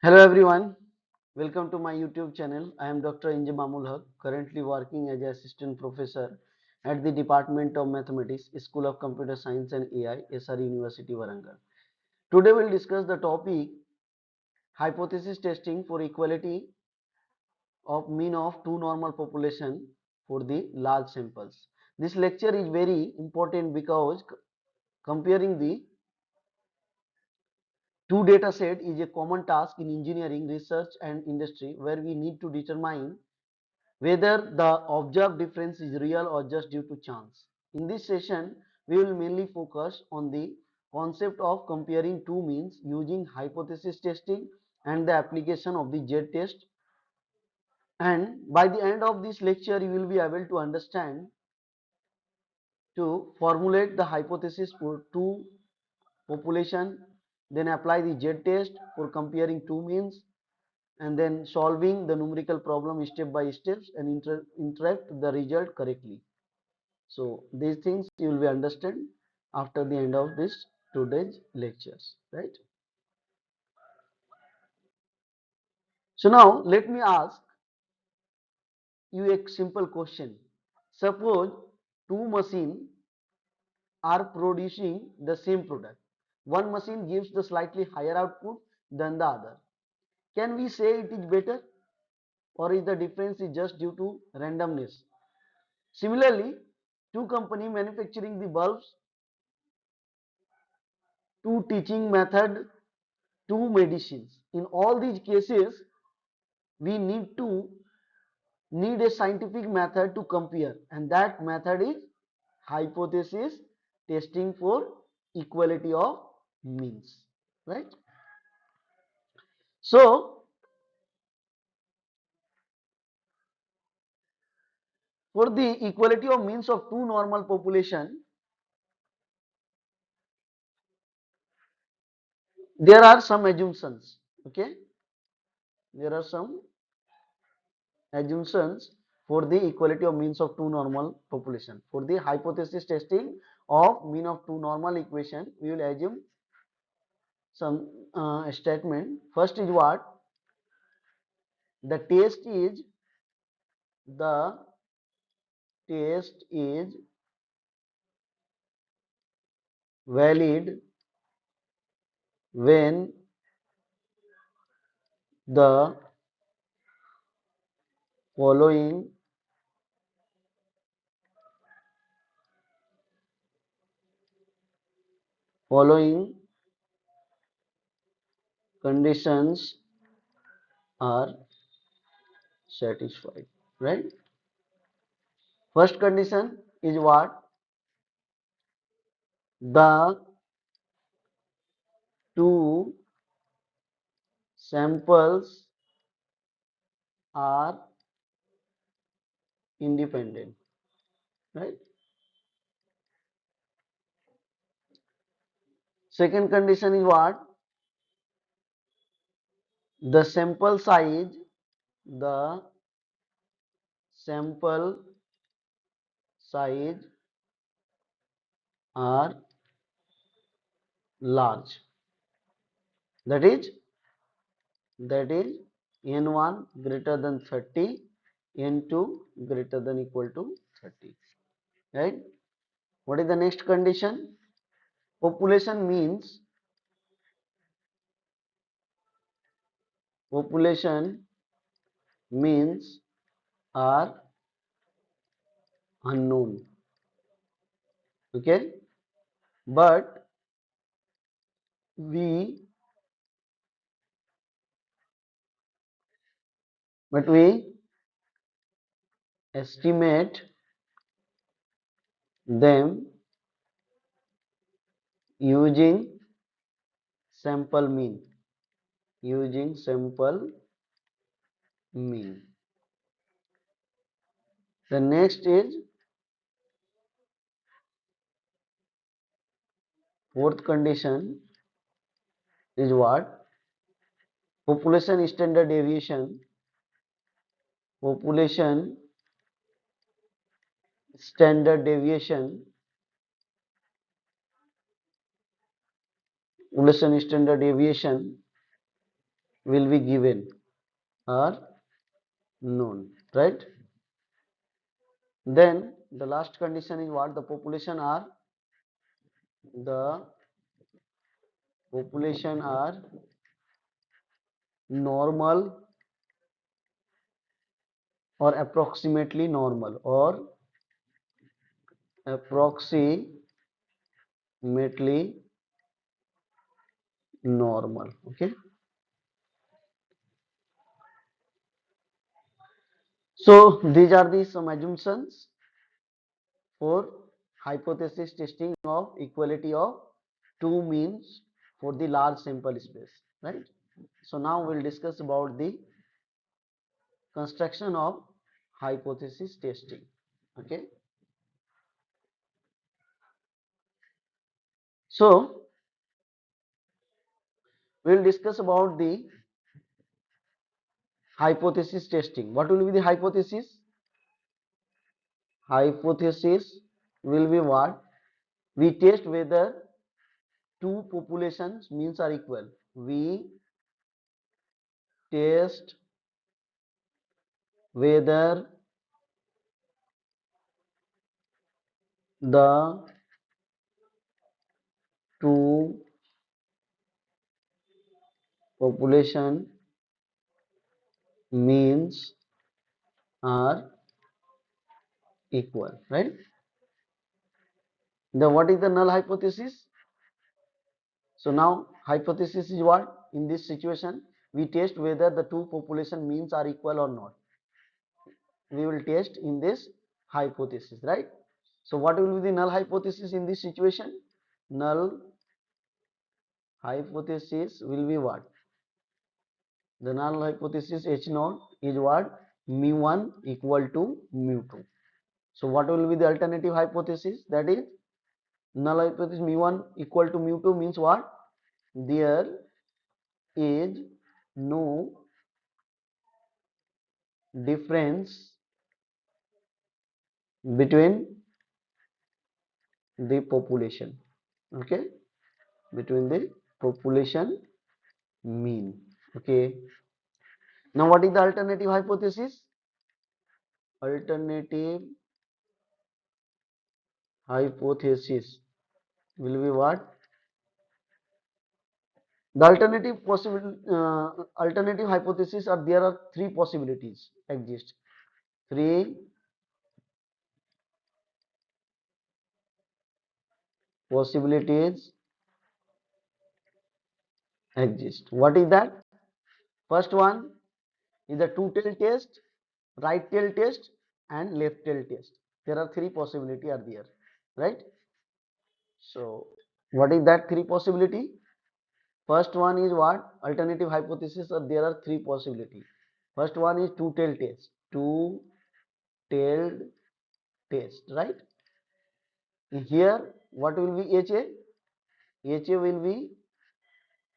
Hello everyone, welcome to my YouTube channel. I am Dr. Inje Mamul Haque, currently working as assistant professor at the Department of Mathematics, School of Computer Science and AI, SR University, Warangal. Today we'll discuss the topic hypothesis testing for equality of mean of two normal population for the large samples. This lecture is very important because comparing the two data set is a common task in engineering, research and industry where we need to determine whether the observed difference is real or just due to chance. In this session, we will mainly focus on the concept of comparing two means using hypothesis testing and the application of the Z test. And by the end of this lecture, you will be able to understand to formulate the hypothesis for two population, then apply the Z test for comparing two means, and then solving the numerical problem step by steps and interpret the result correctly. So these things you will be understand after the end of this today's lectures, right? So now let me ask you a simple question. Suppose two machines are producing the same product. One machine gives the slightly higher output than the other. Can we say it is better, or is the difference is just due to randomness? Similarly, two companies manufacturing the bulbs, two teaching method, two medicines. In all these cases, we need a scientific method to compare, and that method is hypothesis testing for equality of means, right? So for the equality of means of two normal population, there are some assumptions. Okay, there are some assumptions for the equality of means of two normal population. For the hypothesis testing of mean of two normal equation, we will assume some statement. First is what? The the test is valid when the following following conditions are satisfied, right? First condition is what? The two samples are independent, right? Second condition is what? The the sample size are large. That is that is n1 greater than 30, n2 greater than equal to 30. Right? What is the next condition? Population means are unknown. Okay? But we but we estimate them using sample mean. Using sample mean. The next is fourth condition is what? Population standard deviation. Population standard deviation. Population standard deviation will be given or known, right? Then the last condition is what? The population are normal or approximately normal or approximately normal. Okay. So these are the some assumptions for hypothesis testing of equality of two means for the large sample space, right? So now we'll discuss about the construction of hypothesis testing. Okay. So we'll discuss about the hypothesis testing. What will be the hypothesis? Hypothesis will be what? We test whether two populations means are equal. We test whether the two population means are equal, right? The what is the null hypothesis? So now hypothesis is what? In this situation, we test whether the two population means are equal or not. We will test in this hypothesis, right? So what will be the null hypothesis in this situation? Null hypothesis will be what? The null hypothesis H naught is what? Mu1 equal to mu2. So what will be the alternative hypothesis? That is null hypothesis mu1 equal to mu2 means what? There is no difference between the population. Okay, between the population mean. Okay, now what is the alternative hypothesis? Alternative hypothesis will be what? The alternative hypothesis are there are three possibilities exist. Three possibilities exist. What is that? First one is the two tail test, right tail test, and left tail test. There are three possibility are there, right? So what is that three possibility? First one is what? Alternative hypothesis are there are three possibility. First one is two tail test. Two tailed test, right? Here what will be HA? HA will be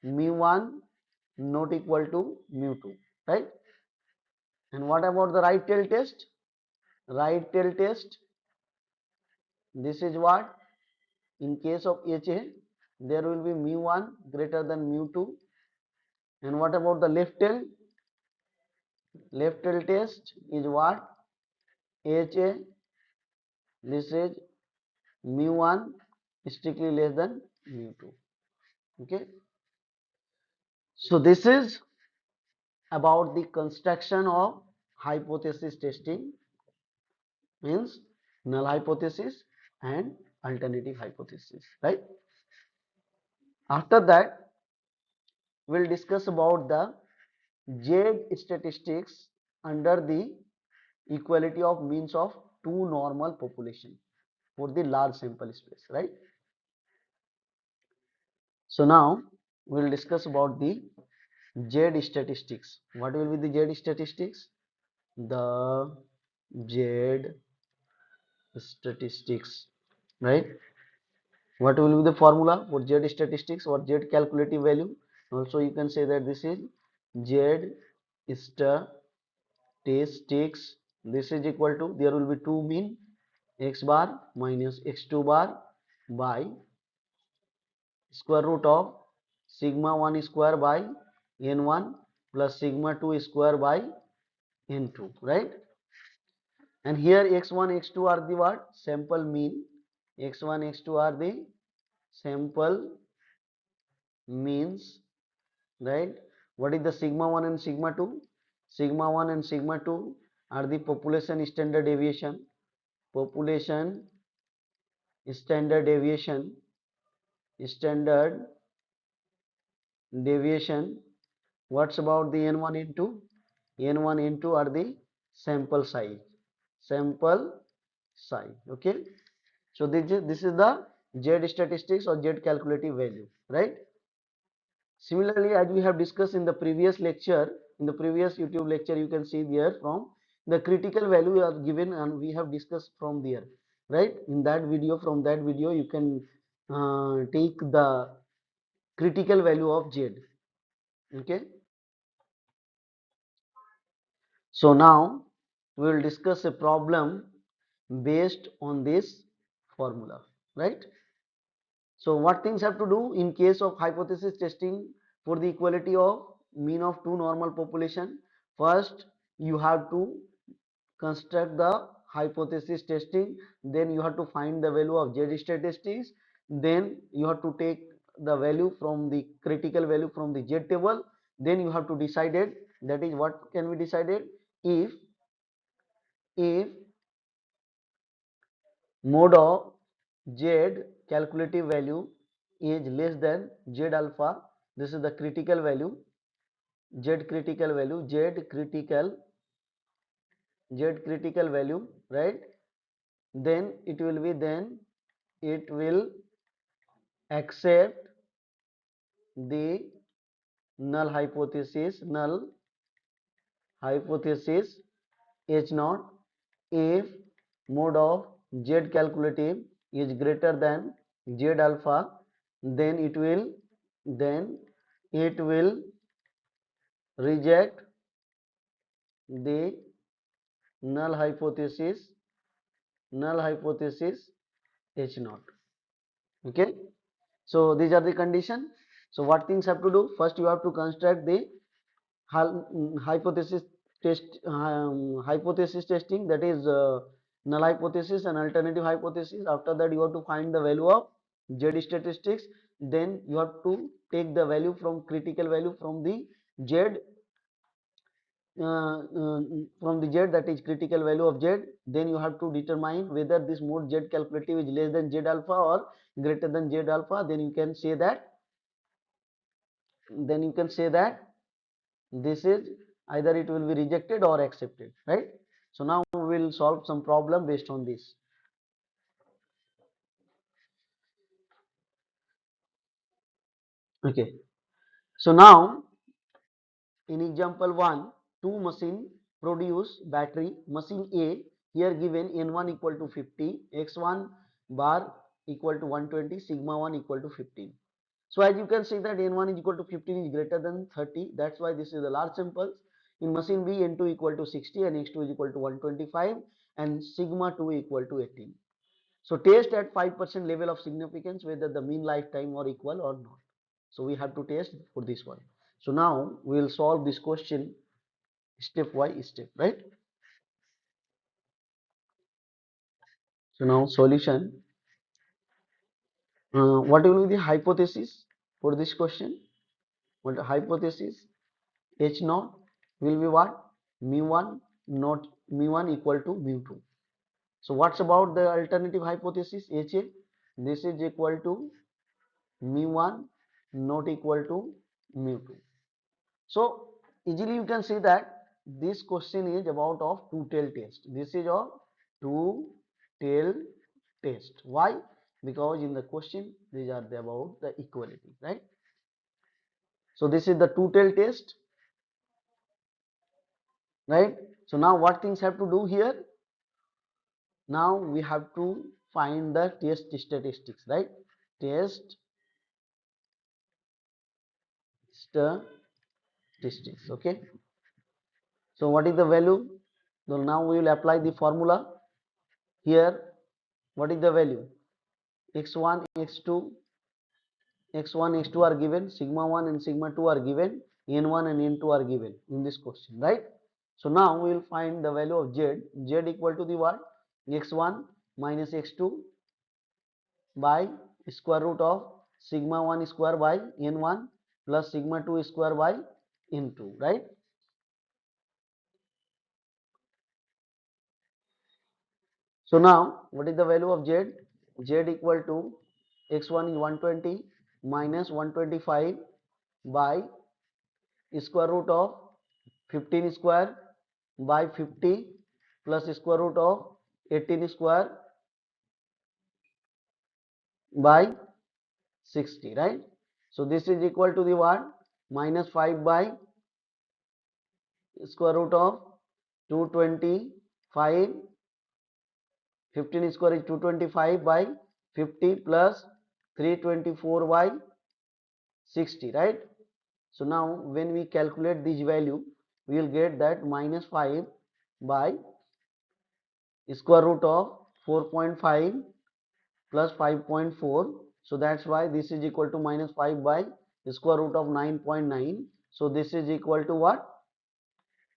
mu1 not equal to mu2, right? And what about the right tail test? Right tail test, this is what? In case of HA, there will be mu1 greater than mu2. And what about the left tail? Left tail test is what? HA, this is mu1 strictly less than mu2. Okay. So this is about the construction of hypothesis testing, means null hypothesis and alternative hypothesis, right? After that, we'll discuss about the Z statistics under the equality of means of two normal population for the large sample space, right? So now we'll discuss about the Z statistics. What will be the Z statistics? The Z statistics, right? What will be the formula for Z statistics or Z calculative value? Also, you can say that this is Z statistics. This is equal to, there will be two mean, x bar minus x2 bar by square root of sigma 1 square by n1 plus sigma 2 square by n2, right? And here x1 x2 are the what? Sample mean. X1 x2 are the sample means, right? What is the sigma 1 and sigma 2? Sigma 1 and sigma 2 are the population standard deviation. Population standard deviation. Standard deviation. What's about the n1 n2? N1 n2 are the sample size. Sample size. Okay. So this is the Z statistics or Z calculative value, right? Similarly, as we have discussed in the previous lecture, in the previous YouTube lecture, you can see there from the critical value are given and we have discussed from there, right? In that video, from that video, you can take the critical value of Z. Okay. So now we will discuss a problem based on this formula, right? So what things have to do in case of hypothesis testing for the equality of mean of two normal population? First, you have to construct the hypothesis testing, then you have to find the value of Z statistics, then you have to take the value from the critical value from the Z table, then you have to decide it, that is what can be decided if mode of Z calculative value is less than Z alpha, this is the critical value, Z critical value, Z critical value, right? Then it will accept the null hypothesis H naught if mode of Z calculative is greater than Z alpha, then then it will reject the null hypothesis H naught. Okay. So these are the condition. So what things have to do? First, you have to construct the hypothesis hypothesis testing, that is null hypothesis and alternative hypothesis. After that, you have to find the value of Z statistics. Then you have to take the value from critical value from the Z from the Z, that is critical value of Z. Then you have to determine whether this mode Z calculative is less than Z alpha or greater than Z alpha. Then you can say that this is either it will be rejected or accepted, right? So now we will solve some problem based on this. Okay. So now in example 1, two machine produce battery. Machine A here given N1 equal to 50, X1 bar equal to 120, sigma 1 equal to 15. So as you can see that N1 is equal to 15 is greater than 30. That's why this is a large sample. In machine B, N2 equal to 60 and X2 is equal to 125 and sigma 2 equal to 18. So test at 5% level of significance whether the mean lifetime are equal or not. So we have to test for this one. So now we will solve this question step by step, right? So now solution. What will be the hypothesis for this question? What the hypothesis? H naught will be what? Mu1 not mu1 equal to mu2. So what's about the alternative hypothesis HA? This is equal to mu1 not equal to mu2. So easily you can see that this question is about of two-tailed test. This is of two-tailed test. Why? Because in the question these are about the equality, right? So this is the two-tailed test, right? So now what things have to do here? Now we have to find the test statistics, right? Test statistics. Okay. So what is the value? So now we will apply the formula. Here what is the value? X1 x2 are given, sigma 1 and sigma 2 are given. n1 and n2 are given in this question, right? So now we will find the value of z. Z equal to the what? X1 minus x2 by square root of sigma 1 square by n1 plus sigma 2 square by n2, right? So now what is the value of z? Z equal to x1 is 120 minus 125 by square root of 15 square by 50 plus square root of 18 square by 60, right? So this is equal to the what? Minus 5 by square root of 225. 15 square is 225 by 50 plus 324 by 60, right? So now when we calculate this value, we will get that minus 5 by square root of 4.5 plus 5.4. So that's why this is equal to minus 5 by square root of 9.9. So this is equal to what?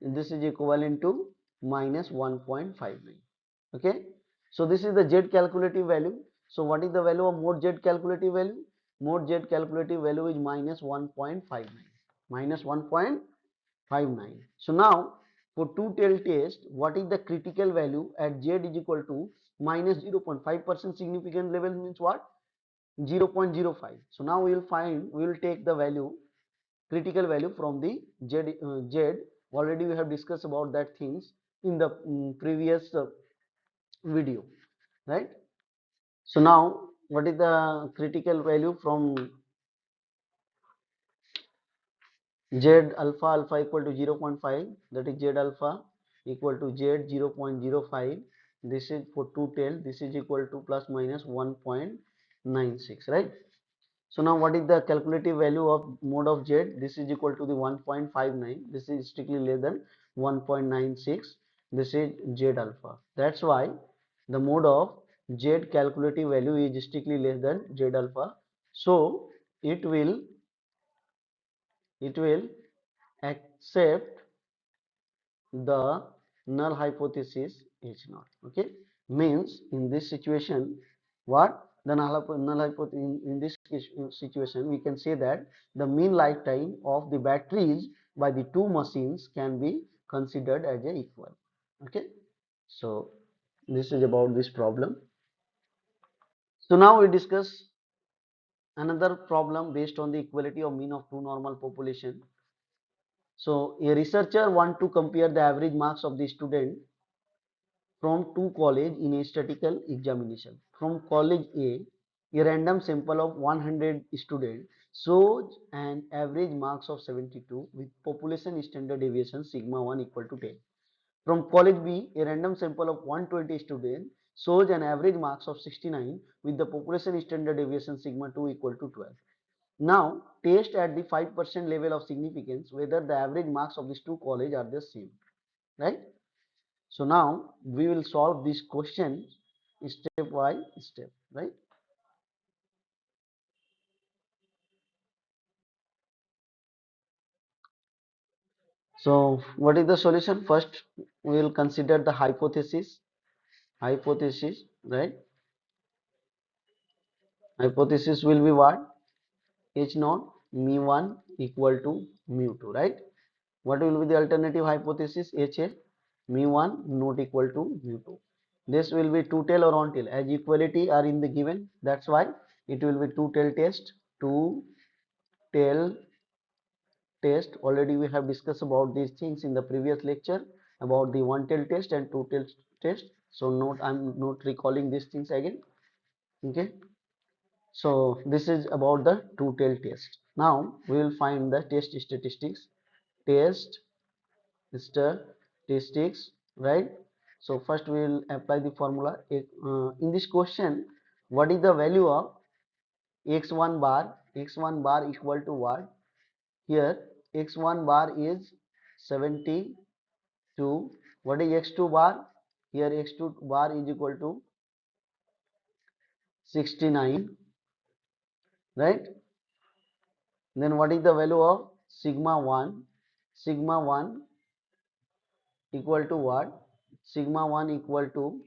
This is equivalent to minus 1.59. Okay. So this is the z calculative value. So what is the value of mode z calculative value? Mode z calculative value is minus 1.59. Minus 1.59. So now for two-tail test, what is the critical value at z is equal to minus 0.5% significant level means what? 0.05. So now we will take the value, critical value from the z. Already we have discussed about that things in the previous video, right? So now what is the critical value from z? Alpha equal to 0.5, that is z alpha equal to z 0.05. This is for two tail, this is equal to plus minus 1.96, right? So now what is the calculative value of mode of z? This is equal to the 1.59. This is strictly less than 1.96. This is z alpha. That's why the mode of z calculative value is strictly less than z alpha. So it will accept the null hypothesis is not. Okay, means in this situation, what the null hypothesis in this situation, we can say that the mean lifetime of the batteries by the two machines can be considered as a equal. Okay, so this is about this problem. So now we discuss another problem based on the equality of mean of two normal population. So a researcher want to compare the average marks of the student from two college in a statistical examination. From college a random sample of 100 students shows an average marks of 72 with population standard deviation sigma 1 equal to 10. From college B, a random sample of 120 students shows an average marks of 69 with the population standard deviation sigma 2 equal to 12. Now, test at the 5% level of significance whether the average marks of these two colleges are the same, right? So now we will solve this question step by step, right? So what is the solution? First, we will consider the hypothesis. Hypothesis, right? Hypothesis will be what? H naught mu1 equal to mu2, right? What will be the alternative hypothesis? HA mu1 not equal to mu2. This will be two tail or on tail as equality are in the given. That's why it will be two tail test. Two tail test. Already we have discussed about these things in the previous lecture about the one tail test and two tail test. So I'm not recalling these things again. Okay. So this is about the two tail test. Now we will find the test statistics. Test statistics, right? So first we will apply the formula. In this question, what is the value of x1 bar? X1 bar equal to what? Here x1 bar is 72. What is x2 bar? Here x2 bar is equal to 69, right? Then what is the value of sigma 1, sigma 1 equal to what? Sigma 1 equal to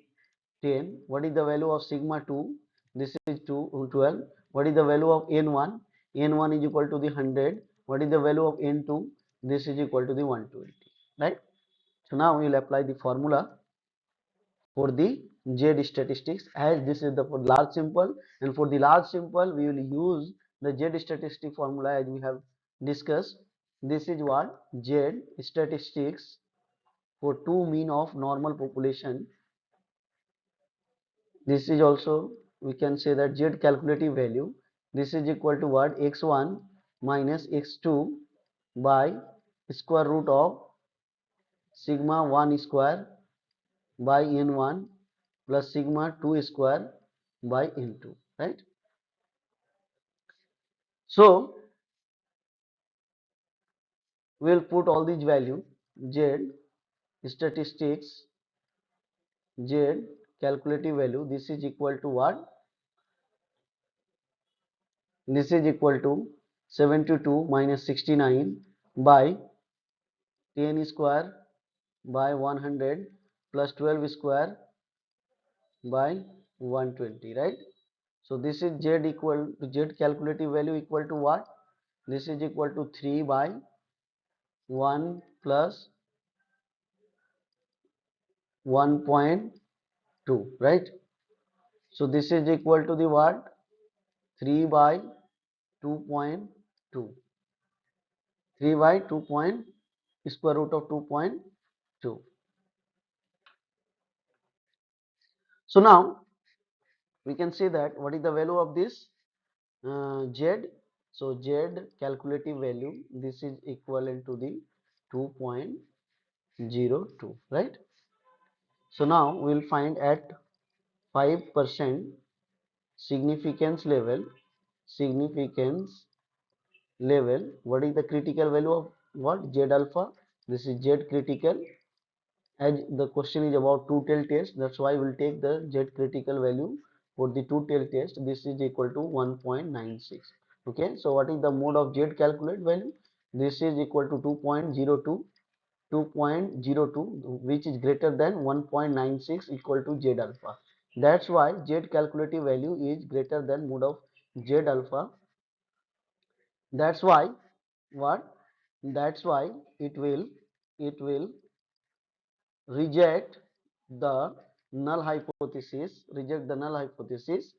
10. What is the value of sigma 2? This is 12. What is the value of n1? N1 is equal to the 100. What is the value of n2? This is equal to the 120. Right? So now we will apply the formula for the Z statistics, as this is the for large simple, and for the large simple we will use the Z statistic formula as we have discussed. This is what Z statistics for two mean of normal population. This is also, we can say that Z calculative value, this is equal to what? X1 minus x2 by square root of sigma 1 square by n1 plus sigma 2 square by n2, right? So we will put all these value. Z statistics, Z calculative value, this is equal to what? This is equal to 72 minus 69 by 10 square by 100 plus 12 square by 120, right? So this is Z equal to Z calculative value equal to what? This is equal to 3 by 1 plus 1.2, right? So this is equal to the what? 3 by 2.2. 3 by 2 point square root of 2.2. So now we can say that what is the value of this Z. So Z calculative value, this is equivalent to the 2.02, right? So now we will find at 5% significance level, significance level, what is the critical value of what? Z alpha. This is Z critical. As the question is about two-tail test, that's why we'll take the Z critical value for the two-tail test. This is equal to 1.96. Okay, so what is the mode of Z calculate value? This is equal to 2.02, 2.02, which is greater than 1.96 equal to Z alpha. That's why Z calculative value is greater than mode of Z alpha. That's why what? That's why it will reject the null hypothesis, reject the null hypothesis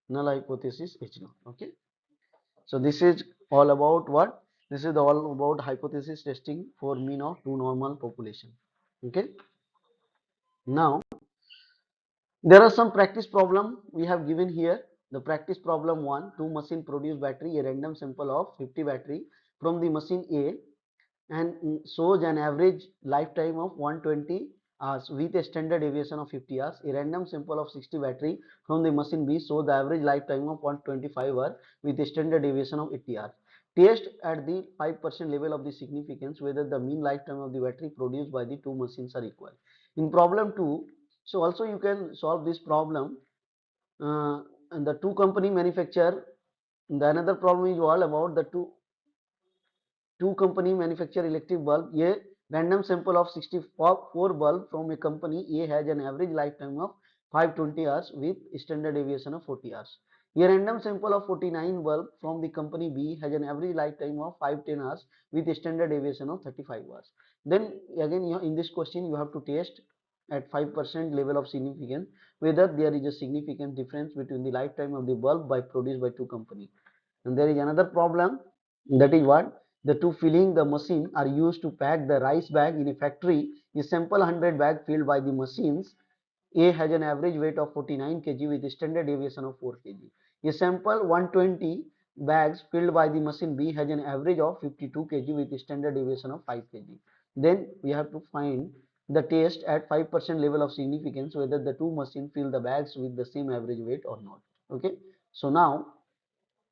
H0. Okay, so this is all about what? This is all about hypothesis testing for mean of two normal population. Okay, now there are some practice problem we have given here. The practice problem 1, two machine produce battery, a random sample of 50 battery from the machine A and shows an average lifetime of 120 hours with a standard deviation of 50 hours. A random sample of 60 battery from the machine B shows the average lifetime of 125 hours with a standard deviation of 80 hours. Test at the 5% level of the significance whether the mean lifetime of the battery produced by the two machines are equal. In problem 2, so also you can solve this problem. And the two company manufacture, the another problem is all about the two company manufacture electric bulb. A random sample of 64 bulb from a company A has an average lifetime of 520 hours with standard deviation of 40 hours. A random sample of 49 bulb from the company B has an average lifetime of 510 hours with standard deviation of 35 hours. Then again, in this question you have to test at 5% level of significance whether there is a significant difference between the lifetime of the bulb by produced by two companies. And there is another problem, that is what? The two filling the machine are used to pack the rice bag in a factory. A sample 100 bag filled by the machines A has an average weight of 49 kg with a standard deviation of 4 kg. A sample 120 bags filled by the machine B has an average of 52 kg with a standard deviation of 5 kg. Then we have to find the test at 5% level of significance whether the two machines fill the bags with the same average weight or not. Okay, so now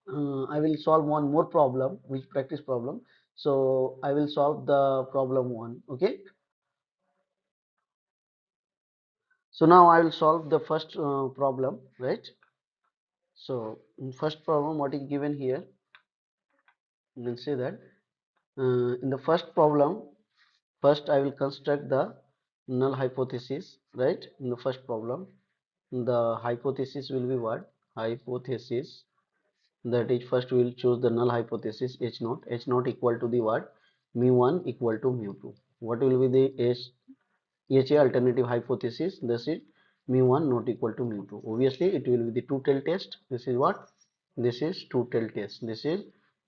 I will solve one more problem, which practice problem. So I will solve the problem 1. Okay, so now I will solve the first problem, right? So in first problem, what is given here, we will say that In the first problem, first I will construct the null hypothesis, right? In the first problem, the hypothesis will be what? Hypothesis, that is, first we will choose the null hypothesis h naught equal to the what? Mu1 equal to mu2. What will be the HA alternative hypothesis? This is mu1 not equal to mu2. Obviously it will be the two-tailed test. This is what? This is two-tailed test. This is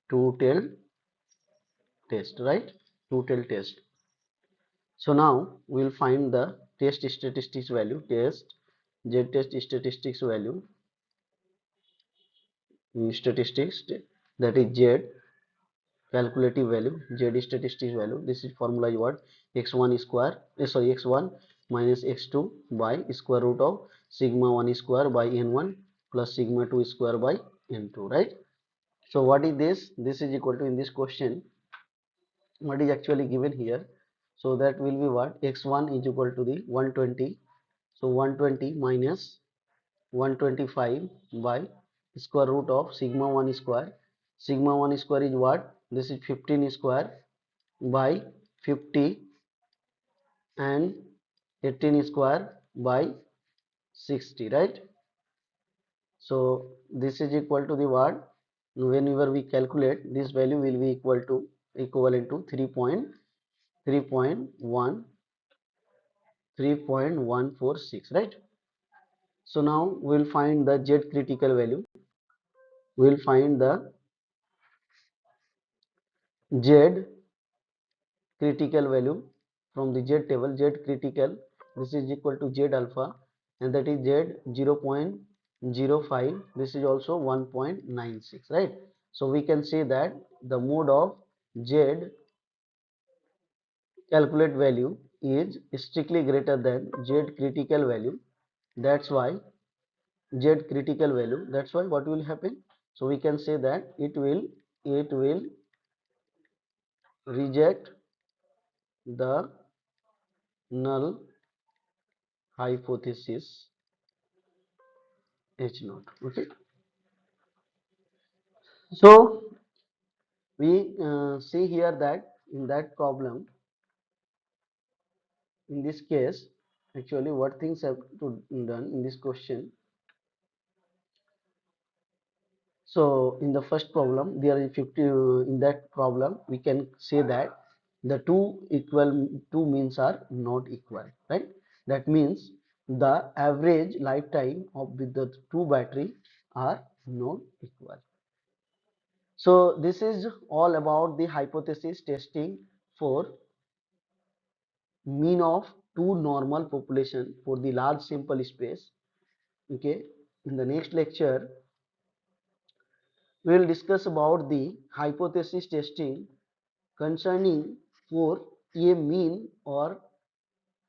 two-tailed test, right? Two-tailed test. So now we will find the test statistics value, test z test statistics value, statistics, that is z calculative value, z statistics value. This is formula is what? X1 square, sorry, x1 minus x2 by square root of sigma 1 square by n1 plus sigma 2 square by n2, right? So what is this? This is equal to, in this question, what is actually given here? So that will be what? X1 is equal to the 120. So 120 minus 125 by square root of sigma 1 square. Sigma 1 square is what? This is 15 square by 50 and 18 square by 60, right? So this is equal to the what? Whenever we calculate, this value will be equivalent to 3.146, right? So now we'll find the z critical value. We'll find the z critical value from the z table. Z critical, this is equal to z alpha, and that is z 0.05. This is also 1.96, right? So we can say that the mode of z calculate value is strictly greater than z critical value. That's why z critical value, that's why what will happen? So we can say that it will reject the null hypothesis h naught. Okay, so we see here that in that problem, in this case, actually what things have to done in this question. So in the first problem, there is 50. In that problem, we can say that the two means are not equal, right? That means the average lifetime of the two battery are not equal. So this is all about the hypothesis testing for mean of two normal population for the large sample space. Okay, in the next lecture we will discuss about the hypothesis testing concerning for a mean or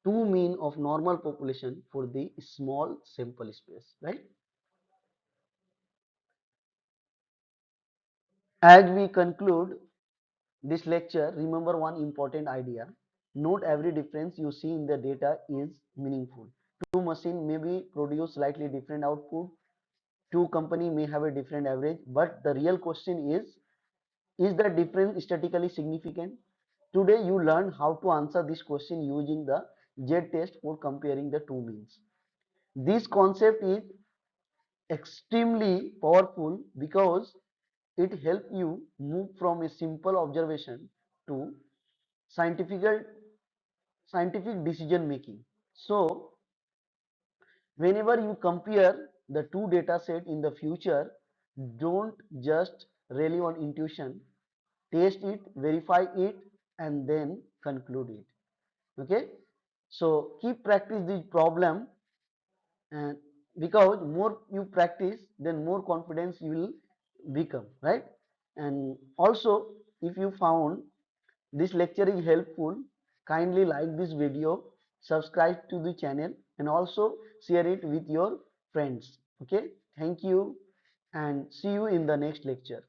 two mean of normal population for the small sample space, right? As we conclude this lecture, remember one important idea: not every difference you see in the data is meaningful. Two machines may be produce slightly different output, two company may have a different average, but the real question is the difference statistically significant? Today you learn how to answer this question using the z test for comparing the two means. This concept is extremely powerful because it helps you move from a simple observation to scientific scientific decision making. So whenever you compare the two data set in the future, don't just rely on intuition. Test it, verify it, and then conclude it. Okay, so keep practice this problem, and because more you practice, then more confidence you will become, right? And also, if you found this lecture is helpful, kindly like this video, subscribe to the channel, and also share it with your friends. Okay, thank you, and see you in the next lecture.